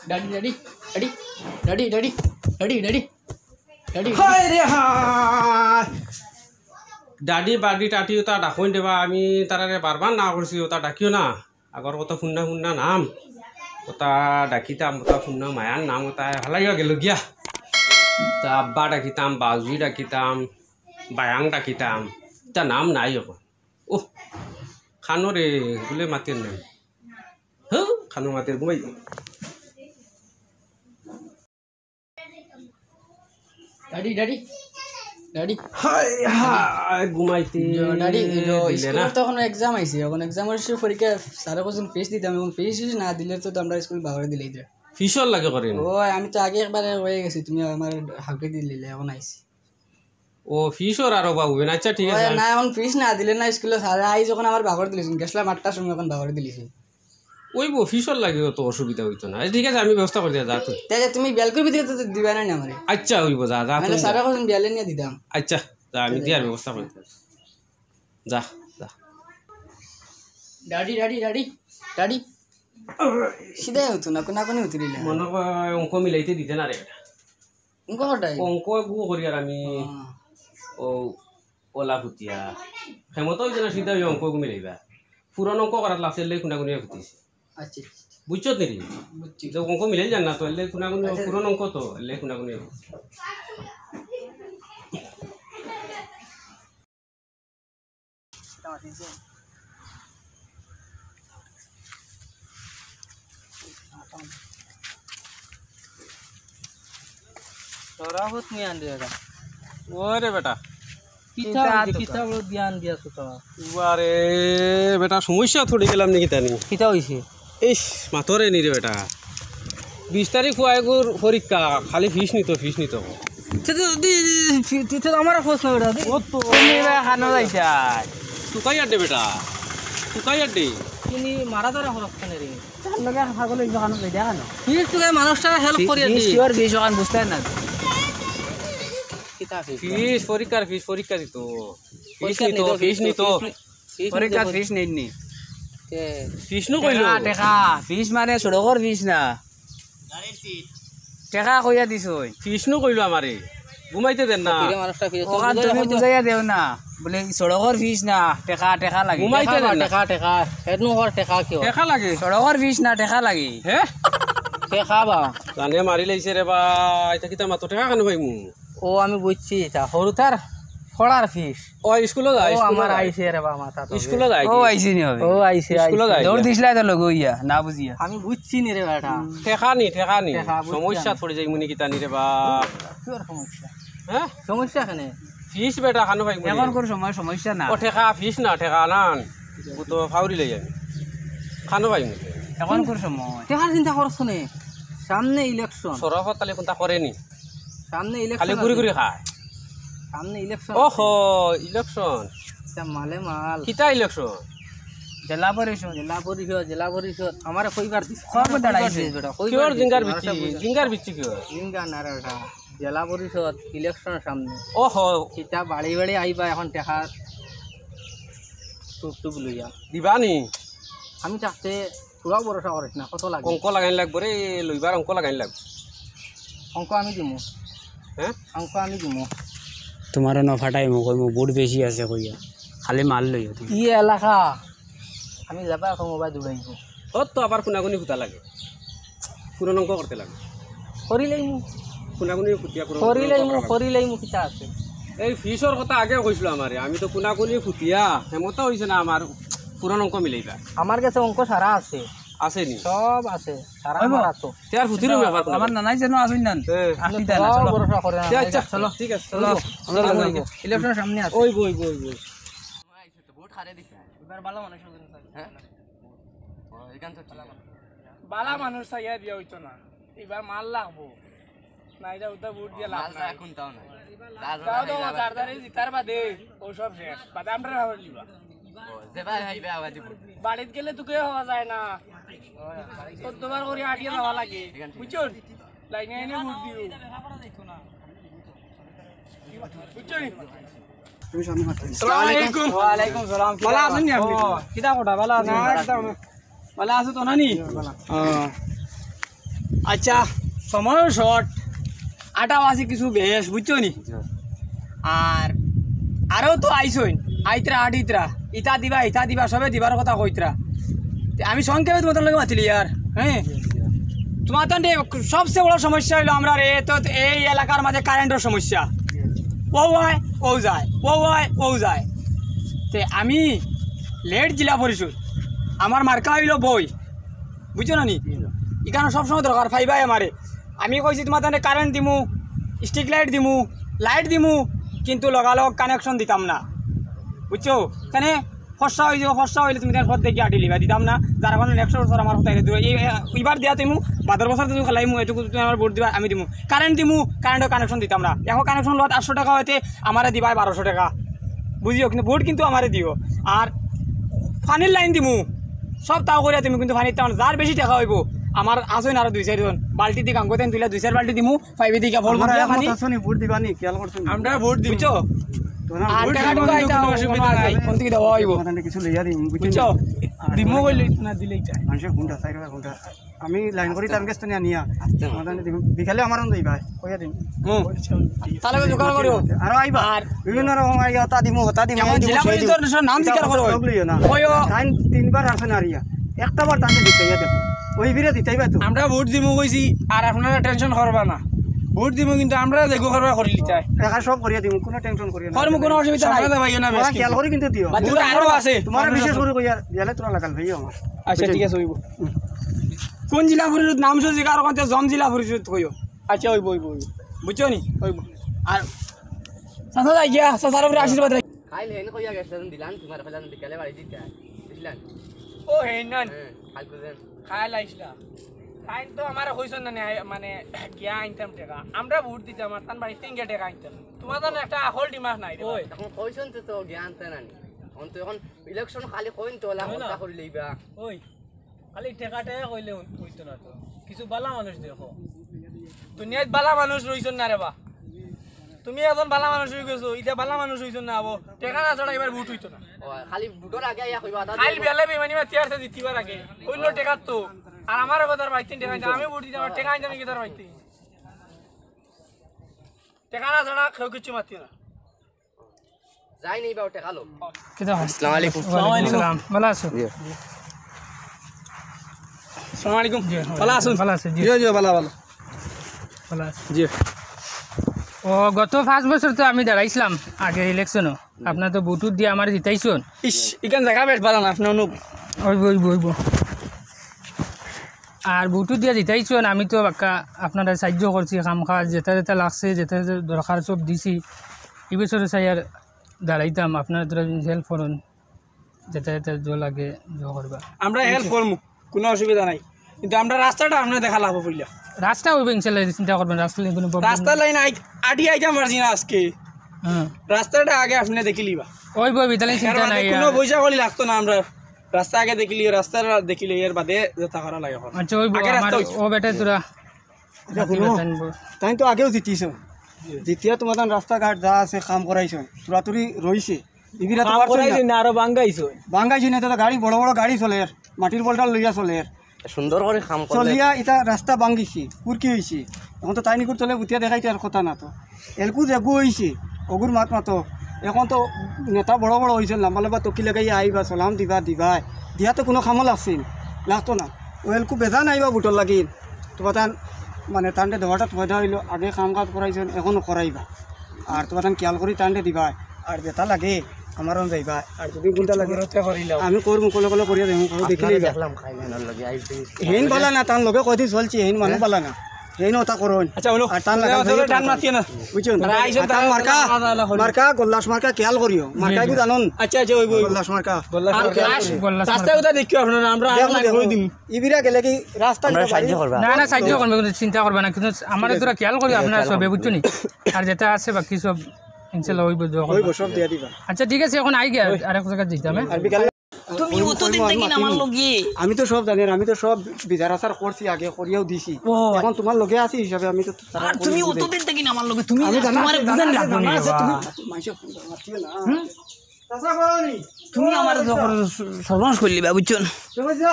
Daddy daddy daddy daddy daddy daddy daddy daddy हाय रे हाय दादी बादी टाटी ता डाकुन देबा आमी तारारे बारबार ना करছি ওটা ডাকিও না আগর কত ফুন্না ফুন্না নাম ওটা ডাকিতাম ওটা ফুন্না মায়ার নাম ওটা ভালাইয়া গেল গিয়া তা আব্বা ডাকিতাম বাউজি ডাকিতাম বায়াং ডাকিতাম তা নাম নাই এখন ও খানোরে বলে মাতের নাম হ্যাঁ খানো মাতের ঘুমাই डैडी डैडी डैडी हाय हाय घुमाইতে डैडी जो স্কুলে তো কোনো এক্সাম আইছে এখন এক্সামের শেষে পরীক্ষা সারা কোন ফিস দিতাম এখন ফিস না দিলে তো আমরা স্কুল বাগড়ে দিলেই দে ফিসর লাগে করেন ও আমি তো আগে একবার হয়ে গেছি তুমি আমার হাতে দিলে এখন আইছি ও ফিসর আর বাবু আচ্ছা ঠিক আছে না এখন ফিস না দিলে না স্কুলে সারা আই যখন আমার বাগড়ে দিলেছেন গেছলাম 8টার সময় এখন বাগড়ে দিলেছি ওই বো ফিসর লাগে তো অসুবিধা হইতো না ঠিক আছে আমি ব্যবস্থা করে দিয়া যা তুই তাই তুমি বেল করে দিতে তো দিবা না আমারে আচ্ছা হইব যা যা মানে সারা কোন বেলে নিয়ে দিতাম আচ্ছা যা আমি দিয়ার ব্যবস্থা করে যা যা डैडी डैडी डैडी डैडी সিধা হতো না কোনা কোনে উতরিলা মনে অঙ্ক মিলাইতে দিতে না রে অঙ্ক হটাই অঙ্ক গু করি আর আমি ও ওলা ফুটিয়া হেমত হইছে না সিধা ওই অঙ্ক গু মিলাইবা পুরন অঙ্ক করার লাস্টের লাই খুনা খুনিয়া ফুটিছে আচ্ছা বুঝছো নি বুঝছি যে অঙ্ক মিলাই জান না তো এলে খুনা খুনি পুরন অঙ্ক তো এলে খুনা খুনি সরাবত নিয়ে আন দিও ওরে বেটা কিতাব ধ্যান দিয়া তো বারে বেটা সমস্যা থড়ি গেলাম নাকি তানি কিতা হইছে ইস মাতরে নি রে বেটা 20 তারিখ ফুয়াগুর পরীক্ষা খালি ফিস নিত তুই আমার প্রশ্ন বেটা ও তো তুমি খানো যাইতা তুকাই আড্ডে বেটা তুকাই আড্ডে তুমি মারা ধরা খরচ কেন রে তার লগে ছাগল খানো যাই দেখা না ফিস তুই মানুষটা হেল্প করি দি শিওর বিশ ওখান বুঝতে না কিতা ফিস পরীক্ষা দিত ফিস নিত পরীক্ষা ফিস নেইনি তে ফিস নো কইলো টাকা ফিস মানে সড়কর ফিস না গাড়ির ফিস টাকা কইয়া দিছই ফিস নো কইলো আমারে ঘুমাইতে দেন না মানুষটা ফিস ওখান তুমি বুঝাইয়া দেও না বলে সড়কর ফিস না টাকা লাগে ঘুমাইতে দেন না টাকা এতনো হর টাকা কিও টাকা লাগে সড়কর ফিস না টাকা লাগে হে টাকা বা জানে মারি লাইছে রে বা এটা কিতা মাতো টাকা কেন পাইমু ও আমি বুঝছি তা হরুতার ফড়ার ফিস ও স্কুলে যায় আমার আইছে রে বা মাথা তো স্কুলে যায় ও আইছে নি হবে ও আইছে স্কুলে যায় দৌড় দিছলাই তো লগইয়া না বুঝিয়া আমি বুঝছি নি রে বেটা টাকা নি সমস্যা থড়ি যাই মুনি কিতা নি রে বা কি সমস্যা হ্যাঁ সমস্যা কেনে ফিস বেটা খানো পাইমু এখন কোন সমস্যা না ও টাকা ফিস না টাকা নান ও তো ফাউরি লই যাবে খানো পাইমু এখন কোন সময় টাকার চিন্তা করছ নে সামনে ইলেকশন সরফত তালে কোনটা করেনি সামনে ইলেকশন খালি গুড়ি খায় সামনে ইলেকশন ওহো ইলেকশন তা মালে মাল কিতা ইলেকশন জেলা পরিষদ আমারে কইবার দিছ খবর দাঁড়াইছে বেটা কিওর জিঙ্গার বিচ্ছি কিওর জিঙ্গা না রে বেটা জেলা পরিষদ ইলেকশন সামনে ওহো কিতা বাড়ি আইবা এখন টাকা টুক লইয়া দিবানি আমি চাইতে পুরা ভরসা করিস না কত লাগে অঙ্ক লাগাইন লাগবো রে লইবার অঙ্ক লাগাইন লাগবো অঙ্ক আমি দিমু হ্যাঁ অঙ্ক আমি দিমু তোমার ন ফাটাই মো কই মো বুট বেশি আছে কইয়া খালি মাল লই তুমি ই এলাকা আমি যাবা এখন মোবাইল দৌড়াইব ও তো আবার কোনাগুনি ফুটা লাগে পুরন অঙ্ক করতে লাগে করিলেইমু কোনাগুনি ফুটিয়া করিলেইমু কিতা আছে এই ফিসর কথা আগে কইছিল আমারে আমি তো কোনাগুনি ফুটিয়া হেমতা হইছে না আমার পুরন অঙ্ক মিলাইবা আমার কাছে অঙ্ক সারা আছে আছে নি সব আছে সারা আমার আছে তেয়ার ফুটিরো ব্যাপার আমার নানাই যেন আসুন না আসিতা না চলো ভরসা করে না আচ্ছা চলো ঠিক আছে চলো আমরা লাগবো ইলেকশন সামনে আছে ওই বই আইছে তো ভোট হারে দিছে এবার ভালো মানুষ হবে হ্যাঁ ও এখান তো বালা মানুষ চাইয়া দিয়া হইতো না এবার মাল লাগবো না এটা উঠা ভোট দিয়া লাভ না এখন তাও না তাও তো চারদারে জিতার বাদে ও সব শেষ বাদে আমরা রাহর লিবা যেবা আইবে আওয়াজ বাড়িত গেলে তোকে হওয়া যায় না তোমার করে আটিয়ে যাওয়া লাগে বুঝছো লাইনে এনে ভোট দিও বুঝছো আসসালামু আলাইকুম ওয়া আলাইকুম সালাম ভালো আছেন নি আপনি কিটা কথা ভালো আছেন ভালো আছো তো না নি আচ্ছা সময়ও শর্ট আটাও আছে কিছু বেশ বুঝছো নি আর আরও তো আইসইন আইতরা আটিতরা ইটা দিবা সবে দিবার কথা কইতরা আমি সংক্ষেপে তোমাদের লগে মাতিলি আর হ্যাঁ তোমার তো সবচেয়ে বড় সমস্যা হইলো আমরা তো এই এলাকার মাঝে কারেন্টের সমস্যা ও হয় ও যায় ও হয় ও যায় তে আমি লেট জেলা পরিষদ আমার মার্কা হইল বই বুঝছো না নি এখানে সবসময় দরকার ফাইবাই আমারে আমি কইছি তোমার তাহলে কারেন্ট দিমু স্ট্রিট লাইট দিমু কিন্তু লগালগ কানেকশন দিতাম না বুঝছো কেন ফর্সা হইলে তুমি ফর দেখি আটি লিবা দিতাম না যার কারণে নেক্সট বছর আমার হতে এইবার দিয়া তুমি বাদর বছর তুমি খেলাইমু এটুকু তুমি আমার ভোট দিবা আমি দিমু কারেন্টের কানেকশন দিতাম না এখন কানেকশন লোক 800 টাকা হইতে আমারে দিবাই 1200 টাকা বুঝিও কিন্তু ভোট কিন্তু আমারে দিও আর পানির লাইন দিমু সব তাও করিয়া তুমি কিন্তু পানির টাউন যার বেশি টাকা হইব আমার আসুন আরো 2-4 জন বালতি দিয়ে গাঙ্গতেন তুইলা 2-4 বালতি দিমু পাইবে দিকে ভোট দিবা নি খেয়াল করছো আমরা ভোট দিমু আর টাকা টাকা আইতা অসুবিধা নাই কোন থেকে দেওয়া হইব কিছু লইয়া দিম বুঝছো দিমু কইলে না দিলেই চাই মানুষের ঘন্টা 4 ঘন্টা আমি লাইন করি তার কাছে নিয়া বিকালে আমার দিবা কইয়া দিম তাহলে জোগাড় করিও আর আইবা আর বিভিন্ন রকম আইয়া তা দিমু জেলা পরিষদের নাম জিজ্ঞাসা করো লইও না টাইম 3 বার আসে না আরিয়া একটা বার টাইম দিতে দেখো ওই বিরে দিতেইবা তো আমরা ভোট দিমু কইছি আর আপনারা টেনশন করবা না ভোট দিমু কিন্তু আমরা দেখো করবা করিলি চাই একা সব করিয়া দিমু কোনো টেনশন করিয়া না করমু কোনো অসুবিধা নাই আমরা ভাইও না বেশ খেয়াল করি কিন্তু দিও বাদ আরো আছে তোমার বিশেষ করে কইয়া দিয়ালে তোরা লাগাল ভাইও আমার আচ্ছা ঠিক আছে হইব কোন জেলা পরিষদ নাম শুনছি কারো কোনতে জম জেলা পরিষদ কইও আচ্ছা হইব বুঝছো নি হইব আর সাথে যাই গিয়া সাসার উপরে আশীর্বাদ রাখ খাইলে হেন কইয়া গেছেন দিলান তোমার ফেলান বিকালে বাড়ি দিতে বুঝলেন ও হেনন খাই করেন খাইল আইছলা খাইন তো আমার কইছন না মানে গিয়া আইতাম টাকা আমরা ভোট দিতাম আর তান বাড়ি 3 টাকা আইতাম তোমার তো একটা হোল ডিমান্ড নাই রে ওই এখন কইছন তো জ্ঞান তে নানি এখন ইলেকশন খালি কইন তো লা কথা করি লইবা ওই খালি টাকাটা কইলে কইতো না তো কিছু বালা মানুষ দেখো দুনিয়াত বালা মানুষ রইছন না রে বা তুমি এখন বালা মানুষ হই গেছো ইটা বালা মানুষ হইছন না আবো টাকা না ছাড়া এবার ভোট হইতো না খালি বুটর আগে আইয়া কইবা খালি বেলে বেমানি মা তিয়ারতে জিতিবার আগে কইলো টাকা তো আর আমার কথার বাইতে টাকা আমি ভোট দিতাম টাকা আইতাম কি তার বাইতে টাকা না ছাড়া কেউ কিছু মাতি না যাই নেই বা টাকা লো আসসালামু আলাইকুম ওয়া আলাইকুম সালাম ভালো আছো আসসালামু আলাইকুম ভালো আছো জি জি ভালো ভালো আছো জি ও গত 5 বছর তো আমি দাঁড়াইছিলাম আগে ইলেকশনও আপনার তো ভোট দিয়ে আমার জিতাইছন ইস এখান জায়গা বেশ ভালো না আপনি ওইব আর ভোট দিয়ে জিতাইছন আমি তো আপনারা সাহায্য করছি কাম কাজ যেটা লাগছে যেটা দরকার সব দিছি এই বছরে চাই আর দাঁড়াইতাম আপনারা তোরা হেল্প করুন যেটা জো লাগে জো করবা আমরা হেল্প করবো কোনো অসুবিধা নাই কিন্তু আমরা রাস্তাটা আপনার দেখা লাভ পড়লাম রাস্তা হইবে ইনশাল্লাহ চিন্তা করবেন রাস্তা কোনো রাস্তা লাইন আটি আইতাম পারছি না আজকে রাস্তাটা আগে আপনি দেখিলিবা ওই বই তাহলে চিন্তা নাই কোনো পয়সা কলি লাগতো না আমরা রাস্তা আগে দেখিলি রাস্তা দেখিলি এর বাদে যেটা করা লাগে আচ্ছা ওই আমার ও বেটা তোরা তাই তো আগেও জিতিছ যেতিয়া তোমার রাস্তাঘাট যা আছে কাম করাইছ তোরাতুরি রইছে ইবিরা তো করাইছে না আরো বাঙ্গাইছো না তো গাড়ি বড় বড় গাড়ি চলে মাটির বলটা লইয়া চলে সুন্দর করে কাম করে চলিয়া এটা রাস্তা ভাঙ্গিছি কুরকি হয়েছে এখন তো তাই নিকুর চলে উঠিয়া দেখাইতে আর কথা না তো এলকু জেগু হয়েছে অগুর মাত মাতো এখন তো নেতা বড় বড় হয়েছে লম্বা লম্বা টকি লাগাই আইবা চলাম দিবা দিয়া তো কোনো কামো লাগতো না ও এলকু বেজা নাইবা বুটর লাগিল তোমার তান মানে টানটে দেওয়াটা পয়দা হইলো আগে কাম কাজ করাইছেন এখনও করাইবা আর তোমার তান খেয়াল করি টানটে দিবা আর যেটা লাগে আমারও যাইবা আর যদি গুলটা লাগে আমি করবো কলে করিয়া দেবো দেখিলে হেন বালা না তার লগে কদি চলছি হেন মানুষ বালা না হেন ওটা করুন আর টান টান মাতিয়ে না বুঝছেন মার্কা গোল্লাস মার্কা খেয়াল করিও মার্কা কি জানুন আচ্ছা আচ্ছা ওই গোল্লাস মার্কা রাস্তা কোথা দেখি আপনারা আমরা ইবিরা গেলে কি রাস্তা সাহায্য করবা না সাহায্য করবে কিন্তু চিন্তা করবে না কিন্তু আমার তোরা খেয়াল করি আপনারা সবে বুঝছো নি আর যেটা আছে বাকি সব ইনশাআল্লাহ হইব সব দিয়া দিবা আচ্ছা ঠিক আছে এখন আই গিয়া আরেক জায়গা যেতাম আর বিকালে তুমি অতদিন থেকে আমার লগে আমি তো সব জানি আমি তো সব বিচার আচার করছি আগে করিয়াও দিছি এখন তোমার লগে আছি হিসাবে আমি তো আর তুমি অতদিন থেকে আমার লগে তুমি আমি তোমারে বুঝান লাগবে না তুমি মাইসে মাতিও না চাচা করনি তুমি আমার সর্বনাশ করলি বা বুঝছো তুমি যা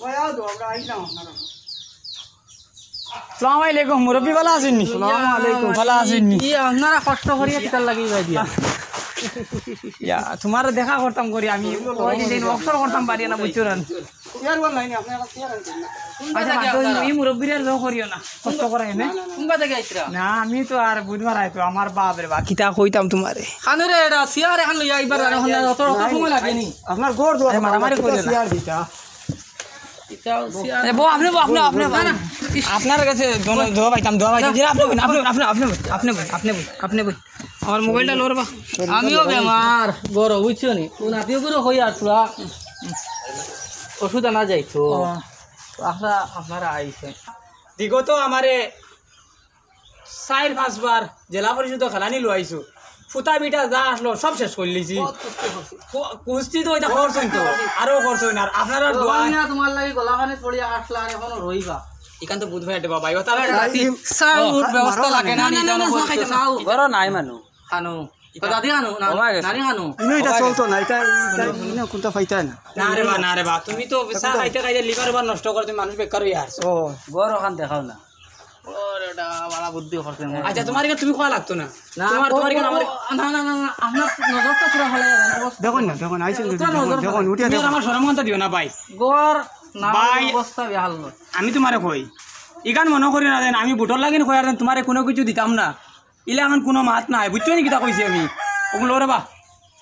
ওই আও তো আমরা আইলাম আপনারা আসসালামু আলাইকুম মুরব্বি ভালো আছেন নি আসসালামু আলাইকুম ভালো আছেন নি আপনারা কষ্ট করিয়া কিতার লাগি যাই দিয়া ইয়া তোমার দেখা করতাম করি আমি দিন অবসর করতাম পারি না বুঝছো না ইয়ার বল নাই আপনারা শেয়ার আনছেন না আচ্ছা এই মুরব্বিরা লো করিও না কষ্ট করাই না কোনবা থেকে আইতরা না আমি তো আর বুধবার আইতো আমার বাপ রে বাপ কিতা কইতাম তোমারে খানুরে এটা সিয়ার এখন লইয়া আইবার আর এখন অত সময় লাগে নি আপনার ঘর দোয়া মারামারি করে না। শেয়ার দিতা এটাও সিয়ার বউ আপনি আপনার কাছে দোয়া পাইতাম যে আপনি আমার মোবাইলটা লোর বা আমিও বেমার গরো বুঝছো নি ও নাতিও করে হই আসলা ওষুধ আনা যাইতো আপনারা আইছেন বিগত আমারে 4-5 বার জেলা পরিষদ খেলানি লইছো ফুটা বিটা যা আসলো সব শেষ করে লিছি কুস্তি তো এটা করছেন তো আরো করছেন আর আপনারা দোয়া না তোমার লাগি গলাখানে পড়িয়া আসলা আর এখন রইবা এখান তো বুধবার দেবা বাইও তাহলে সাউর ব্যবস্থা লাগে না ঘর নাই মানুষ খানো দাদি খানো নানি খানো ইনো এটা চলতো না এটা ইনো কোনটা ফাইতা না না রে বা তুমি তো চা খাইতে খাইতে লিভার বার নষ্ট করে তুমি মানুষ বেকার হয়ে আসছো ও ঘর ওখান দেখাও না ওরে এটা বড় বুদ্ধি করছেন আচ্ছা তোমার এখানে তুমি খাওয়া লাগতো না না তোমার এখানে আমার না আপনার নজরটা পুরো হলে দেখুন না দেখুন আইছেন দেখুন উঠিয়া তুমি আর দেখুন আমার সরমন্ত দিও না ভাই গর না ভাই। অবস্থা বেহাল আমি তোমারে কই ইখান মনে করি না দেন আমি বুটর লাগিন কই আর দেন তোমারে কোনো কিছু দিতাম না ইলা এখন কোনো মাত নাই বুঝছো নি কিতা কইছি আমি ওগুলো রে বা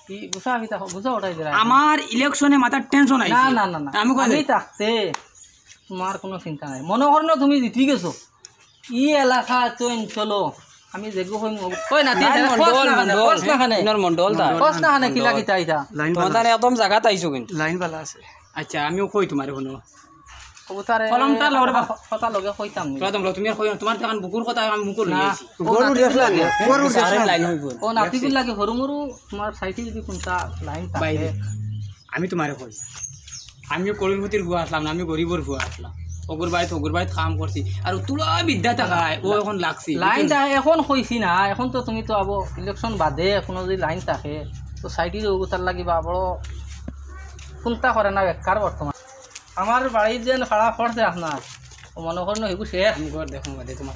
কি গুছা আমি তা গুছা উঠাই দিলা আমার ইলেকশনে মাথার টেনশন আইছে না না না না আমি কই আমি থাকতে তোমার কোনো চিন্তা নাই মনে কর না তুমি জিতি গেছো ই এলাকা চইন চলো আমি যেগু কই না মন্ডল প্রশ্ন খানে কিলা কিতা আইতা লাইন তোমার একদম জায়গাত আইছো কিন্তু লাইন বালা আছে আচ্ছা আমিও কই তোমারে শুনো কবুতারে কলমটা লওরে বা কথা লগে কইতাম নি তুমি আর কই তোমার তখন বুকুর কথা আমি মুকুর লই আইছি গরু দেখলা নি গরু দেখলা লাইন হইব ও নাতিগুল লাগে হরুমরু তোমার সাইটে যদি কোনটা লাইন বাইরে থাকে আমি তোমারে কই আমিও করুণমতির হুয়া আসলাম না আমি গরিবর হুয়া আসলাম অগুর বাড়িতে কাম করছি আর তুলা বিদ্যা থাকায় ও এখন লাগছি লাইনটা এখন কইছি না এখন তো তুমি তো আবো ইলেকশন বাদে কোনো যদি লাইন থাকে তো সাইটে ওগুতার লাগিবা বড় কোনটা করে না বেকার বর্তমান আমার বাড়ির যে ভাড়া খরচে আপনার মনে করেন এগুলো শেষ আমি ঘর দেখুন বাদে তোমার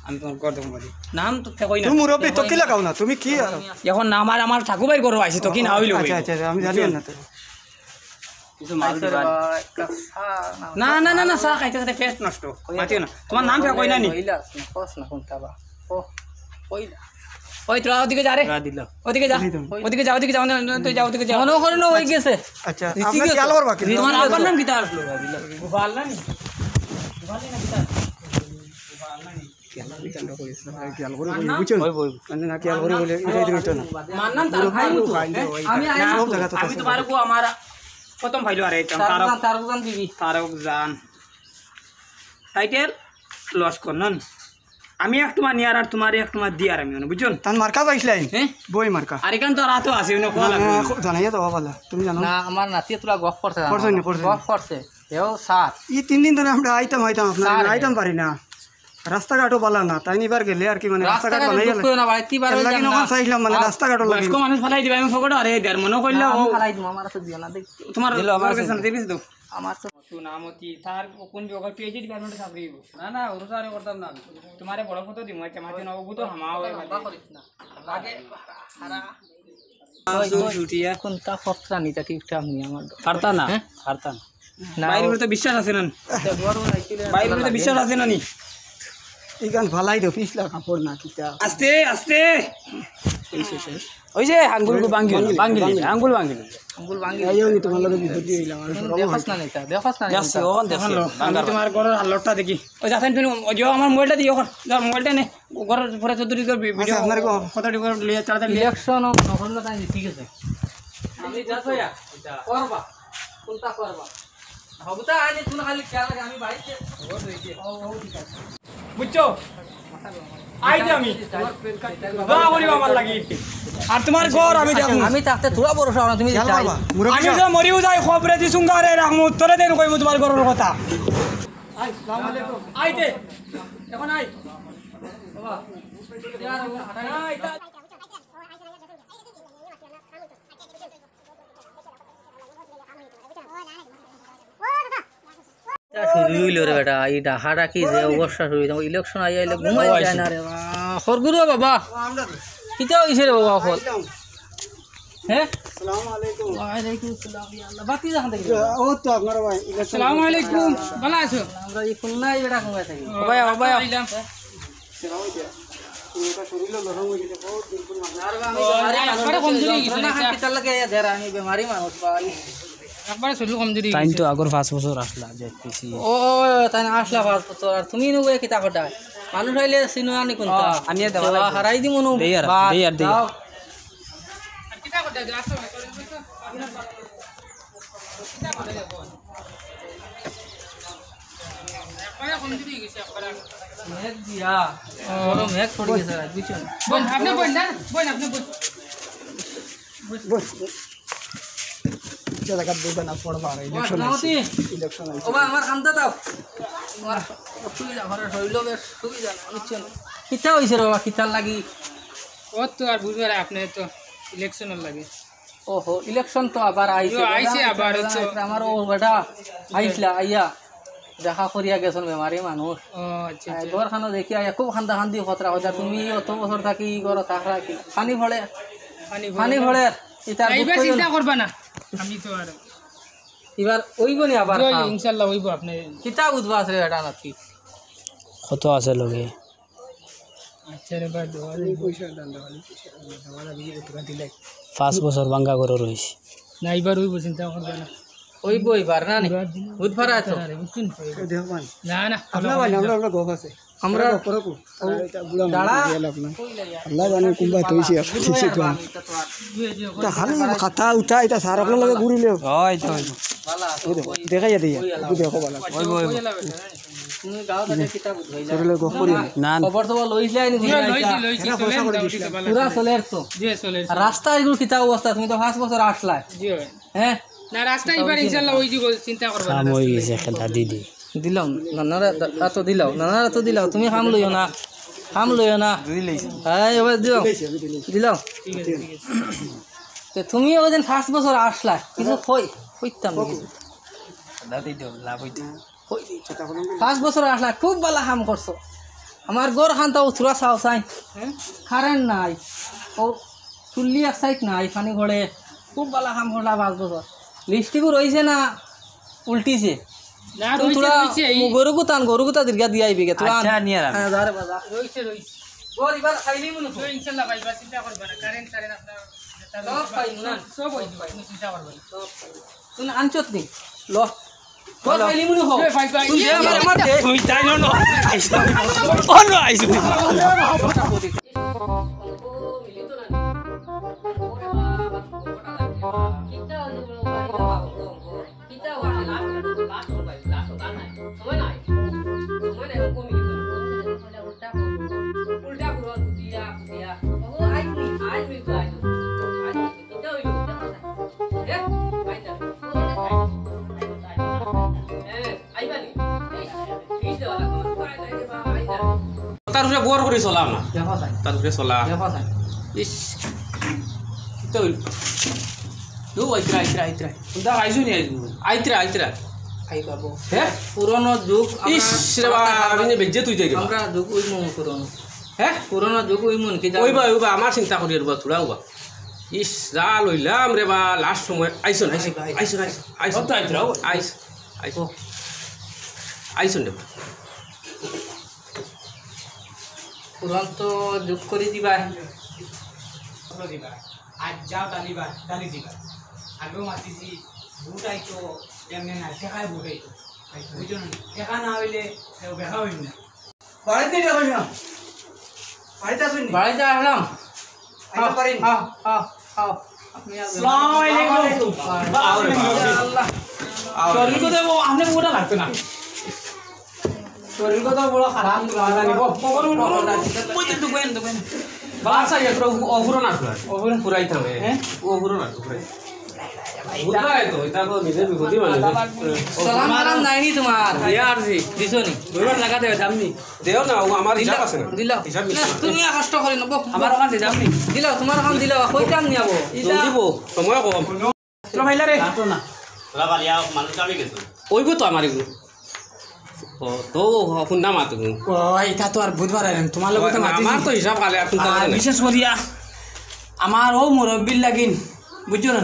আমি তোমার ঘর দেখুন বাদে নাম তো কই না তুমি মুরব্বি তো কি লাগাও না তুমি কি এখন না আমার ঠাকুরবাই ঘর আইছি তো কি না হইলো আচ্ছা আচ্ছা আমি জানি না তো কিছু মাল দিবা না না না না চা খাইতে খাইতে ফেস নষ্ট মাতিও না তোমার নাম কই না নি না কোনটা বা ও কইলা ওই তোরা ওদিকে যা রে দিল ওদিকে যা ওদিকে যা তুই যা ওদিকে যা মনে করেন ওই গেছে আচ্ছা আপনি কি আলোর বাকি তোমার আবার নাম কিতা আসলো গোপাল না নি মানে না কি আলো করে বলে এটা দিত না মান নাম তার ভাই তো আমি সব জায়গা তো আমি তোমার কো আমার প্রথম ফাইলো আরে তারুজান দিবি তারক জান টাইটেল লস করনন আমি এক তোমার নিয়ার আর তোমার এক তোমার দিয়ার আমি বুঝছেন তান মার্কা পাইছিলেন হ্যাঁ বই মার্কা আর এখান তো রাতও আছে ইনো কোলা জানাইয়া তো বাবা তুমি জানো না আমার নাতি তোরা গফ করছে করছে নি, করছে নি। গফ করছে এও সাত এই 3 দিন ধরে আমরা আইতাম আপনার আইতাম পারি না রাস্তাঘাটও বালা না তাই নিবার গেলে আর কি মানে রাস্তাঘাট বানাই গেলে না ভাই কি বার লাগি না চাইলাম মানে রাস্তাঘাটও লাগি বয়স্ক মানুষ ফলাই দিবা আমি ফকট আরে দেড় মনে কইলা ও খালাই দিম আমার আছে দিও না দেখ তোমার আমার কাছে না দেবিস তো আমার তো সুনামতি তার কোন বিভাগ পিএইচডি ডিপার্টমেন্টে চাকরি দিব না না ওর সারে করতাম না তোমারে বড় ফটো দিমু আচ্ছা মাঝে নবু তো হামাও করিস না লাগে হারা ছুটিয়া কোনটা খরচা নিতা ঠিকঠাক আপনি আমার পারতা না পারতা না বাইরে তো বিশ্বাস আছে না বাইরে তো বিশ্বাস আছে না নি ইগান ভালাই দো পিছলা কাপড় না কিটা আস্তে আস্তে ওই যে আঙ্গুল বাঙ্গিল আঙ্গুল বাঙ্গিল আইও নি তোমার লগে বিপত্তি হইলাম আর দেখছ না নিতা দেখছ না যাচ্ছে ওখান দেখছি আমি তোমার ঘরের হালতটা দেখি ওই যাতেন তুমি ওই আমার মোবাইলটা দিও যার মোবাইলটা নে ঘরের পরে চতুর্দিক ভিডিও আপনার কো ফটো টিপে লিয়ে তাড়াতাড়ি ইলেকশন নকরন না তাই ঠিক আছে আমি যাচ্ছি করবা কোনটা করবা হবতা আইনি তুমি খালি খেয়াল রাখ আমি বাড়িতে ভোট হইছে ও ঠিক আছে বুঝছো আইতে আমি দোয়া করিও আমার লাগি আর তোমার ঘর আমি দেখো আমি তাতে তোরা বড় না তুমি খেয়াল যাই বাবা মুরব্বি আমি তো মরিও যাই খবরে দিছুঙ্গা রে রাখমু তোরে দেন কইমু তোমার ঘরের কথা আসসালামু আলাইকুম আইতে এখন আই বাবা यार वो हटाई আইতা Oh, শুরু হইল রে বেটা এই ডাকা ডাকি যে অবস্থা শুরু হইল ইলেকশন আই আইলে ঘুমাই যায় না রে খরগুরু বাবা কিতা হইছে রে বাবা খর হ্যাঁ আসসালামু আলাইকুম ওয়ালাইকুম আসসালাম ইয়া আল্লাহ বাতি জান দেখি ও তো আপনার ভাই আসসালামু আলাইকুম ভালো আছো আমরা এই খুলনাই বেটা ঘুমাই থাকি ভাই ভাই আইলাম বেমারি মানুষ একবারে শরীর কমজোরি টাইম তো আগর 5 বছর আসলা দেখতেছি ও তাই আসলা পাঁচ বছর আর তুমি নুয়ে কিতা কটা মানুষ হইলে চিনো আনি কোনটা আনিয়ে দেওয়া হারাই দি মনু দেই আর কিটা করতে আসো একবারে কমজোরি হয়ে গেছে একবারে মেঘ দিয়া বড় মেঘ পড়ে গেছে বুঝছো বোন আপনি বোন না বোন আপনি বোন জায়গা বলবেন না পড়বা ইলেকশন ইলেকশন ও ভাই আমার খান্তা দাও আমার সুবিধা ঘরে হইল বেশ সুবিধা বুঝছো কিতা হইছে রে বাবা কিতার লাগি ও তো আর বুঝবার আপনি তো ইলেকশনের লাগে ওহো ইলেকশন তো আবার আইছে আইছে আবার হচ্ছে আমার ও বেটা আইছলা আইয়া দেখা করিয়া গেছন বেমারি মানুষ ও আচ্ছা ঘর খানো দেখি আইয়া খুব খান্দা খান্দি খতরা হইতা তুমি অত বছর থাকি ঘর থাকরা কি পানি ভরে পানি ভরে এটা এইবার চিন্তা করবা না আমি তো আর এবার ওইব নি আবার ইনশাআল্লাহ হইব আপনি কিতা বুঝবা আছে এটা নাকি কত আছে লগে আচ্ছা রে ভাই পয়সা দান দাওয়ালা বিজি কত দিলে 5 বছর বাঙ্গা করে রইছি না এইবার হইব চিন্তা করবা না ওইব এবার না নি বুঝ পারা তো বুঝছেন দেখবান না না আপনার ভাই আমরা গপ আছে আমরা পরকু এটা বুড়া দাঁড়া গেল আপনার আল্লাহ জানে কোনবা তৈছি ঠিক তো তা খালি কথা উঠা এটা সার আপনার লগে ঘুরিলেও ওই তো দেখাই দিয়া দেখো ভালো তুমি গাঁও থেকে কিতা বুঝাই শরীরে গপ করি না খবর তো লইছলাই নি লইছি পুরা চলের তো জি চলে আর রাস্তা এগুলো কিতা অবস্থা তুমি তো 5 বছর আসলা জি হ্যাঁ না রাস্তা এবার ইনশাআল্লাহ ওই দিব চিন্তা করবা কাম হয়ে গেছে খেলা দিদি দিলাম নানারা তো দিলাও নানারা তো দিলাও তুমি খাম লইও না হ্যাঁ এবার দিলাও ঠিক আছে তো তুমি ওদিন 5 বছর আসলা কিছু কইতাম দাদি দাও লাভ হইতো 5 বছর আসলা খুব ভালো কাম করছো আমার গোর খানটা উথরা চাও চাই কারেন্ট নাই ও চুল্লি এক সাইড নাই পানি ঘরে খুব ভালো কাম করলা 5 বছর লিস্টিকও রয়েছে না উল্টিছে না রইছে গরুগুতা দীর্ঘা দিয়া আইবি গে তোরা আচ্ছা নিয়ে রাখ হ্যাঁ দাঁড়ে বাজা রইছে গোর এবার খাইলি মনে তো ইনশাআল্লাহ ভাই চিন্তা করবা না কারেন্ট আপনার সব পাই না সব হইব ভাই চিন্তা করবা না তুমি আনছত নি ল গোর খাইলি মনে হো ভাই ভাই তুই দে আমার দে তুই তাই না আইছো অন্য আইছো তার উপরে বোর করে চলাম না দেখো চাই তার উপরে চলা দেখো চাই ইস তো দু আইতরা দা আইজু নি আইতরা খাই পাবো হ্যাঁ পুরনো যুগ ইস রে বা আমি বেজে তুই যাই আমরা যুগ ওই মন পুরনো হ্যাঁ পুরনো যুগ ওই মন কি ওইবা আমার চিন্তা করি আর থোড়া ওবা ইস যা লইলাম রে বা লাস্ট সময় আইসন আইসন রে পুরান তো যুগ করে দিবা আজ যাও ডালি দিবা আগেও মাতিছি ভোট আইতো এমনি না ঠেকায় ভোট আইতো বুঝছো না ঠেকা না হইলে দেখা হইল না বাড়িতে যাবেন না বাড়িতে আসুন বাড়িতে আসলাম আইতে পারেন আপনি আসসালামু আলাইকুম আল্লাহ শরীর কথা আপনি মোটা লাগবে না শরীর কথা বড় খারাপ জানিব বাসা একটু অঘুরন আসলো অঘুরন পুরাই থামে অঘুরন আসলো পুরাই বুঝাই তো এটা তো নিজে বিপদই মানে সালাম আলাম নাইনি তোমার ইয়ার জি দিছনি দুইবার লাগা দেও দামনি দেও না ও আমার হিসাব আছে না দিলাও হিসাব মিছ না তুমি কষ্ট করে নব আমার ওখানে দামনি দিলাও তোমার কাম দিলাও কইতাম নিয়াবো জলদি বো সময় কম চলো ভাইলা রে ওইব তো আমার এগুলো তো শুননা মাতো ও এটা তো আর বুধবার আইলাম তোমার লোক তো মাতি আমার তো হিসাব কালে আর শুনতে আর বিশেষ করিয়া আমার ও মুরব্বির লাগিন বুঝছো না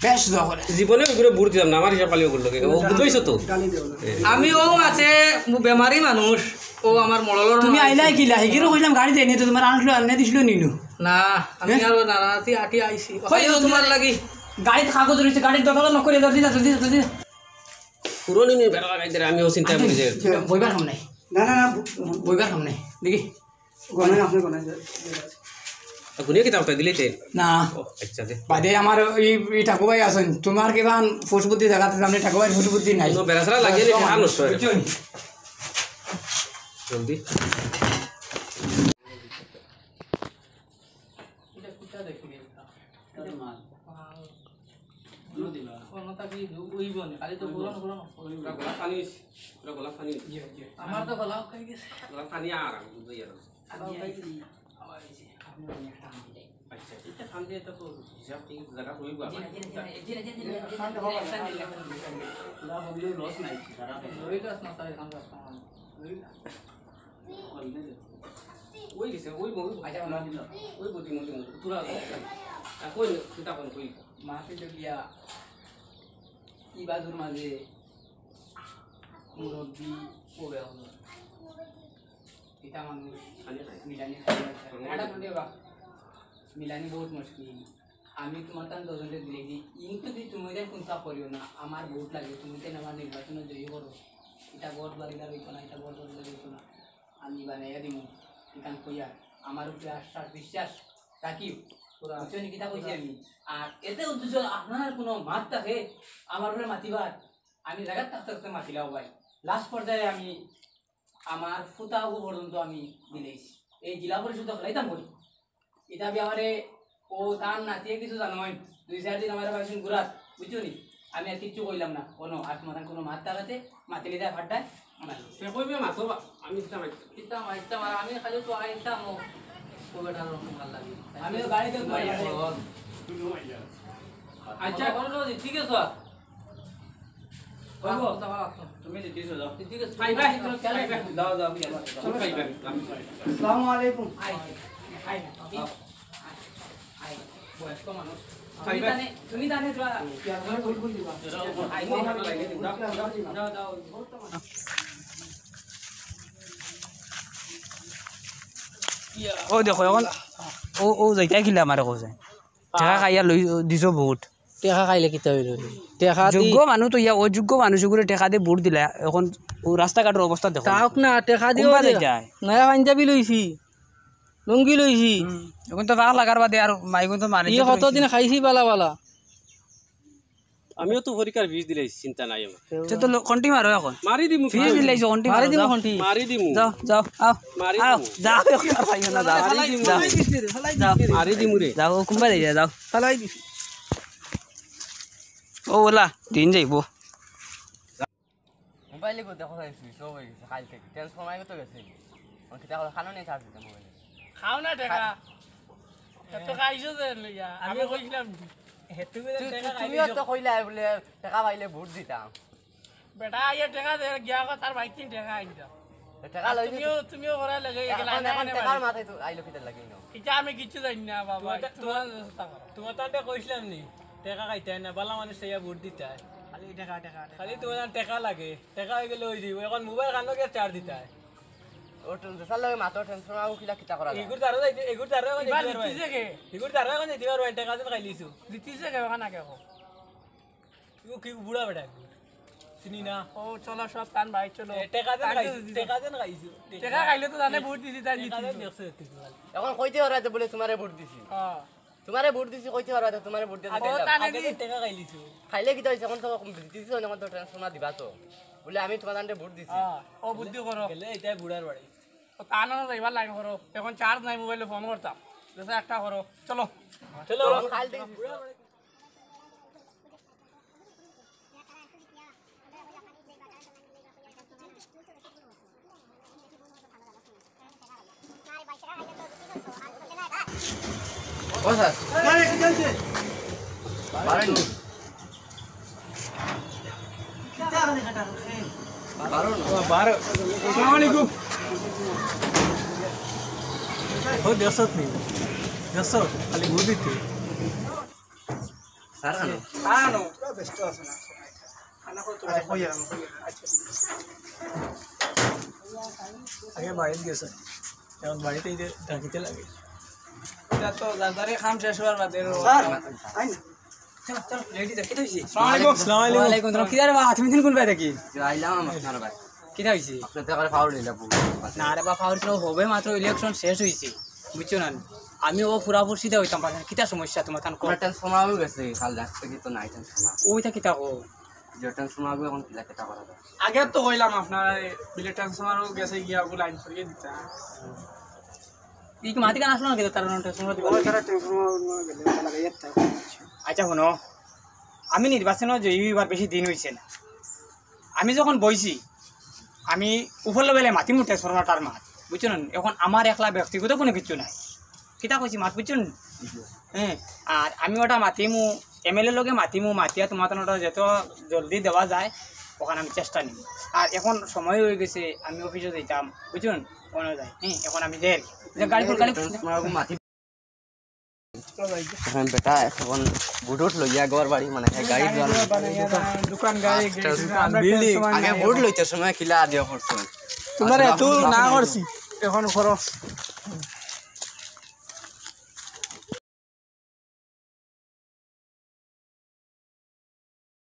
বেশ দোয়া করে জীবনে ওগুলো বুড় দিলাম না আমার হিসাব কালে ওগুলো ও বুঝছো তো আমি ও আছে বেমারি মানুষ ও আমার মরলর তুমি আইলাই কিলা হিগিরও কইলাম গাড়ি দেয়নি তো তোমার আনলো আনে দিছিল নিনু না আমি আর নানাতি আটি আইছি তোমার লাগি গাড়িতে কাগজ রয়েছে গাড়ির দরকার লক করে জলদি জলদি পুরনো নিয়ে বেড়া লাগাই দিলে আমিও চিন্তা করি যে বইবার কাম নাই না না না বইবার কাম নাই দেখি গনাই আপনি গনাই গুনিয়ে কিতাব তাই দিলে তেল না আচ্ছা দে বাদে আমার এই ঠাকুরবাই আছেন তোমার কিমান ফুসবুদ্ধি দেখাতে সামনে ঠাকুরবাই ফুসবুদ্ধি নাই বেড়াছাড়া লাগিয়ে নি আর নষ্ট হয় বুঝছো নি? জলদি আমার তো গলা খাই গেছে পানি আর বুঝাই আর আচ্ছা এটা খান্দি এটা তো হিসাব ঠিক জায়গা হইবা ওই দিছে ওই বহু আচ্ছা না দিল ওই গতি মতি তুরা কই কিতা কোন কই মাকে গিয়া ই বাজুর মাঝে মুরব্বী পড়ে হলো এটা মানুষ মিলানি মিলানি বহুত মুশকিল আমি তোমার তান দজনটা দিলে দিই কিন্তু যদি তুমি দেন কোনটা করিও না আমার ভোট লাগে তুমি দেন আমার নির্বাচনে জয়ী করো এটা ভোট বাড়িদার হইতো না এটা ভোট বাড়িদার হইতো না আমি বানাইয়া দিব এখান কইয়া আমার উপরে আশ্বাস বিশ্বাস রাখিও বুঝছো নি কিতা কইছি আমি আর এতে উদ্দেশ্য আপনার কোনো মাত থাকে আমার উপরে মাতিবার আমি জায়গার থাকতে থাকতে মাতিলাও ভাই লাস্ট পর্যায়ে আমি আমার ফুটাও পর্যন্ত আমি দিলেইছি এই জেলা পরিষদ খেলাইতাম করি এটা বি আমারে ও তার নাতিয়ে কিছু জানোই 2-4 দিন আমার বাড়িতে ঘুরাত বুঝছো নি আমি আর কিচ্ছু কইলাম না কোনো আর তোমার কোনো মাত থাকাতে মাতিলে যায় ফাড্ডায় আমার সে কইবে মাতো আমি কিতা মাই ইতা মারা আমি খালি তো আইতাম ও বেটার ভাল লাগে আমি তো গাড়িতে আচ্ছা করলো ঠিক আছে তুমি দিছো যাও ঠিক আছে খাইবা দাও দাও চলো খাইবা আসসালামু আলাইকুম বয়স্ক মানুষ খাইবা তুমি জানে ও দেখো এখন ও যাইতা খিলা আমারে কৈছে টেকা খাইয়া লৈ দিছো বহুত টেকা খাইলে কিতা হইল টেকা যোগ্য মানুহ তো ইয়া অযোগ্য মানুষ গুলো টেকা দিয়ে ভোট দিলা এখন ও রাস্তাঘাটের অবস্থা দেখো তাওক না টেকা দিও কোনবা যায় নয়া পাঞ্জাবি লইছি লুঙ্গি লইছি এখন তো ভাগ লাগার বাদে আর মাইগুন তো মানে ই কতদিন খাইছি বালা বালা আমিও তো পরীক্ষার বীজ দিলে চিন্তা নাই আমার সে তো কন্টি মারো এখন মারি দিমু ফিজ দিলাইছো কন্টি মারি মারি দিব দিব ঘন্টি মারি দিমু যাও যাও আও মারি আও দিমু যাও আর পাইও না যাও যাও যাও মারি দিমু রে যাও কুম্বা দেই যাও ফালাই দিছি ও ওলা দিন যাইবো মোবাইলে কো দেখো যাইছি সব হয়ে গেছে কাল থেকে ট্রান্সফর্মার কত গেছে ওকে দেখো খানো নেই চার্জ দিতে মোবাইলে খাও না টাকা তো খাইছো যে লইয়া আমি কইছিলাম হেতু তুমিও তো কইলা বলে টাকা পাইলে ভোট দিতাম বেটা আইয়া টাকা দে গিয়া তার ভাই 3 টাকা আইতা টাকা লই তুমিও করা লাগে এখন টাকার মাথায় তো আইলো কিটা লাগি না এটা আমি কিছু জানি না বাবা তোমার তাতে কইছিলাম নি টাকা খাইতে না বালা মানুষ ইয়া ভোট দিতে খালি টাকা টাকা খালি তোমার টাকা লাগে টাকা হয়ে গেলে ওই দিব এখন মোবাইল কানো কে চার্জ দিতে ও ট্রান্সফার লাগে মাত্র ট্রান্সফার কিটা কিটা করা এগুর দারো যাইতে এগুর দারো এখন দিতেছে কে এগুর দারো এখন দিবার ওই টাকা দিন খাইলিছো দিতেছে কে ওখানে কে ও কি বুড়া বেটা চিনি না ও চলো সব টান ভাই চলো টাকা দিন খাইছো টাকা খাইলে তো জানে ভোট দিছি তাই দিতেছে এখন কইতে হরাতে বলে তোমারে ভোট দিছি হ্যাঁ তোমারে ভোট দিছি কইতে হরাতে তোমারে ভোট দিতে আগে টাকা খাইলিছো খাইলে কি হইছে এখন তো দিছি এখন তো ট্রান্সফার দিবা তো বলে আমি তোমার দান্ডে ভোট দিছি ও বুদ্ধি করো গেলে এটা বুড়ার বাড়ি ও টানা না যাইবার লাইন করো এখন চার্জ নাই মোবাইলে ফোন করতাম দেশে একটা করো চলো চলো খাইল থেকে ও স্যার আরে কি চলছে বারেন কিটা মানে কাটা আসসালামু আলাইকুম ও দেশত নি দেশত খালি ঘুরিতে স্যার কেন আনো ব্যস্ত আছে না খানা কত কই আর আগে বাড়িতে গেছে এখন বাড়িতে ডাকিতে লাগে এটা তো দাদারে খাম শেষ হওয়ার বাদে স্যার আই না চল চল রেডি দেখি তো হইছি আসসালামু আলাইকুম আসসালামু আলাইকুম ওয়ালাইকুম আসসালাম কিদারে বা তুমি দিন কোন পাই দেখি আইলাম আপনার ভাই কিটা হইছি আপনি তো করে ফাউল দিলা না রে বা ফাউল তো হবে মাত্র ইলেকশন শেষ হইছে বুঝছো না আমি ও পুরাপুর সিধা হইতাম পারে কিটা সমস্যা তোমার কান আমরা ট্রান্সফর্মার আমি গেছে কাল রাস্তা কি তো নাই ট্রান্সফর্মার ওইটা কিটা ও যে ট্রান্সফর্মার আগে এখন কিলা কেটা করা যায় আগে তো কইলাম আপনার বিলে ট্রান্সফরমারও গেছে গিয়া ওগুলো লাইন করিয়ে দিতা ই কি মাটি কান আসলো না কিটা তার নামটা শুনো দিবা ওই তারা ট্রান্সফরমার গেলে লাগে একটা আচ্ছা শোনো আমি নির্বাচনে জয়ীবার বেশি দিন হয়েছে না আমি যখন বইছি আমি উপর লেভেলে মাতি মুঠে ট্রান্সফরমারটার মাত বুঝছো না এখন আমার একলা ব্যক্তিগত কোনো কিছু নাই কিতা কইছি মাত বুঝছো না হ্যাঁ আর আমি ওটা মাতিমু এমএলএ লগে মাতিমু মাতিয়া তোমার ওটা যত জলদি দেওয়া যায় ওখানে আমি চেষ্টা নিই আর এখন সময় হয়ে গেছে আমি অফিসে যেতাম বুঝছো না ওখানে যাই হ্যাঁ এখন আমি যাই যে গাড়ি ট্রান্সফর্মার আগে মাটি এখন বেটা এখন বুট লইয়া গর বাড়ি মানে গাড়ি দোকান গাড়ি বিল্ডিং আগে বুট লইতে সময় কিলা দিয়া করছ তোমার এত না করছি এখন খরচ